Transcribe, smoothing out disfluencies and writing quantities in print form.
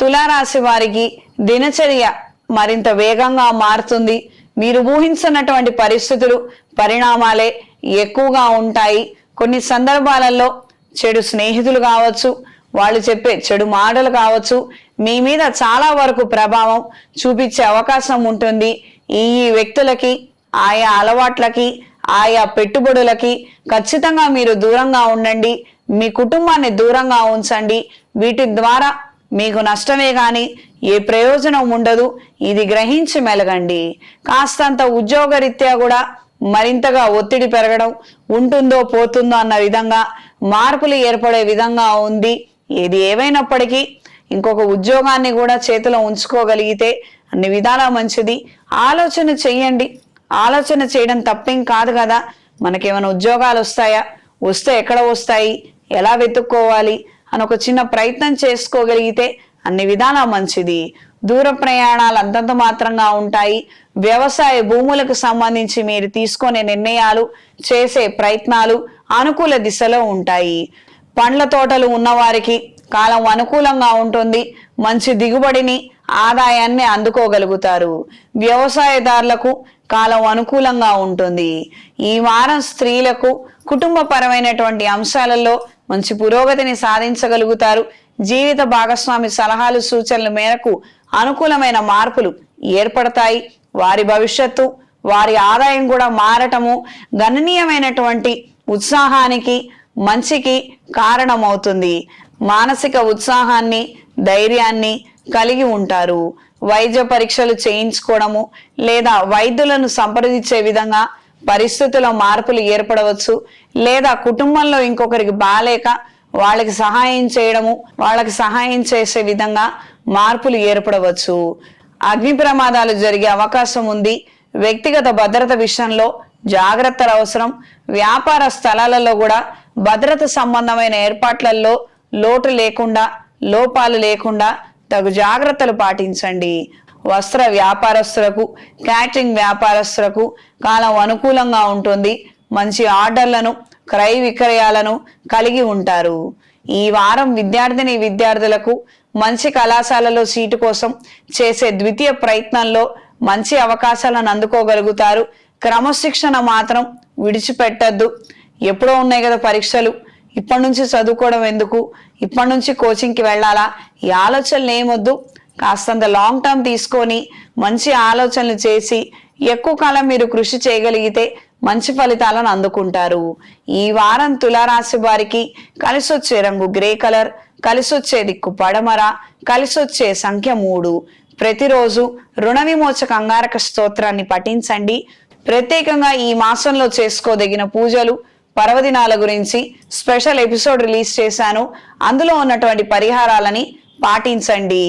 తులారాశి వారికి దినచర్య మరింత వేగంగా మారుతుంది. మీరు ఊహించినటువంటి పరిస్థితులు పరిణామాలే ఎక్కువగా ఉంటాయి. కొన్ని సందర్భాలలో చెడు స్నేహితులు కావచ్చు, వాళ్ళు చెప్పే చెడు మాటలు కావచ్చు, మీ మీద చాలా వరకు ప్రభావం చూపించే అవకాశం ఉంటుంది. ఈ వ్యక్తులకి, ఆయా అలవాట్లకి, ఆయా పెట్టుబడులకి ఖచ్చితంగా మీరు దూరంగా ఉండండి. మీ కుటుంబాన్ని దూరంగా ఉంచండి. వీటి ద్వారా మీకు నష్టమే గాని ఏ ప్రయోజనం ఉండదు. ఇది గ్రహించి మెలగండి. కాస్తంత ఉద్యోగరీత్యా కూడా మరింతగా ఒత్తిడి పెరగడం ఉంటుందో పోతుందో అన్న విధంగా మార్పులు ఏర్పడే విధంగా ఉంది. ఏది ఏవైనప్పటికీ ఇంకొక ఉద్యోగాన్ని కూడా చేతిలో ఉంచుకోగలిగితే అన్ని విధాలా మంచిది. ఆలోచన చెయ్యండి. ఆలోచన చేయడం తప్పేం కాదు కదా. మనకేమైనా ఉద్యోగాలు వస్తాయా, వస్తే ఎక్కడ వస్తాయి, ఎలా వెతుక్కోవాలి అని ఒక చిన్న ప్రయత్నం చేసుకోగలిగితే అన్ని విధాలా మంచిది. దూర ప్రయాణాలు అంతంత మాత్రంగా ఉంటాయి. వ్యవసాయ భూములకు సంబంధించి మీరు తీసుకునే నిర్ణయాలు, చేసే ప్రయత్నాలు అనుకూల దిశలో ఉంటాయి. పండ్ల తోటలు ఉన్నవారికి కాలం అనుకూలంగా ఉంటుంది. మంచి దిగుబడిని, ఆదాయాన్ని అందుకోగలుగుతారు. వ్యవసాయదారులకు కాలం అనుకూలంగా ఉంటుంది. ఈ వారం స్త్రీలకు కుటుంబపరమైనటువంటి అంశాలలో మంచి పురోగతిని సాధించగలుగుతారు. జీవిత భాగస్వామి సలహాలు, సూచనల మేరకు అనుకూలమైన మార్పులు ఏర్పడతాయి. వారి భవిష్యత్తు, వారి ఆదాయం కూడా మారటము గణనీయమైనటువంటి ఉత్సాహానికి, మంచికి కారణమవుతుంది. మానసిక ఉత్సాహాన్ని, ధైర్యాన్ని కలిగి ఉంటారు. వైద్య పరీక్షలు చేయించుకోవడము లేదా వైద్యులను సంప్రదించే విధంగా పరిస్థితుల్లో మార్పులు ఏర్పడవచ్చు. లేదా కుటుంబంలో ఇంకొకరికి బాలేక వాళ్ళకి సహాయం చేయడము, వాళ్ళకి సహాయం చేసే విధంగా మార్పులు ఏర్పడవచ్చు. అగ్ని ప్రమాదాలు జరిగే అవకాశం ఉంది. వ్యక్తిగత భద్రత విషయంలో జాగ్రత్తలు అవసరం. వ్యాపార స్థలాలలో కూడా భద్రత సంబంధమైన ఏర్పాట్లలో లోటు లేకుండా, లోపాలు లేకుండా తగు జాగ్రత్తలు పాటించండి. వస్త్ర వ్యాపారస్తులకు, క్యాటరింగ్ వ్యాపారస్తులకు కాలం అనుకూలంగా ఉంటుంది. మంచి ఆర్డర్లను, క్రయ విక్రయాలను కలిగి ఉంటారు. ఈ వారం విద్యార్థిని విద్యార్థులకు మంచి కళాశాలలో సీటు కోసం చేసే ద్వితీయ ప్రయత్నంలో మంచి అవకాశాలను అందుకోగలుగుతారు. క్రమశిక్షణ మాత్రం విడిచిపెట్టద్దు. ఎప్పుడో ఉన్నాయి కదా పరీక్షలు, ఇప్పటి నుంచి చదువుకోవడం ఎందుకు, ఇప్పటి నుంచి కోచింగ్కి వెళ్ళాలా, ఈ ఆలోచనలు ఏమొద్దు. కాస్తంత లాంగ్ టర్మ్ తీసుకొని మంచి ఆలోచనలు చేసి ఎక్కువ కాలం మీరు కృషి చేయగలిగితే మంచి ఫలితాలను అందుకుంటారు. ఈ వారం తులారాశి వారికి కలిసొచ్చే రంగు గ్రే కలర్, కలిసొచ్చే దిక్కు పడమర, కలిసొచ్చే సంఖ్య 3. ప్రతిరోజు రుణ విమోచక అంగారక స్తోత్రాన్ని పఠించండి. ప్రత్యేకంగా ఈ మాసంలో చేసుకోదగిన పూజలు, పర్వదినాల గురించి స్పెషల్ ఎపిసోడ్ రిలీజ్ చేశాను. అందులో ఉన్నటువంటి పరిహారాలని పాటించండి.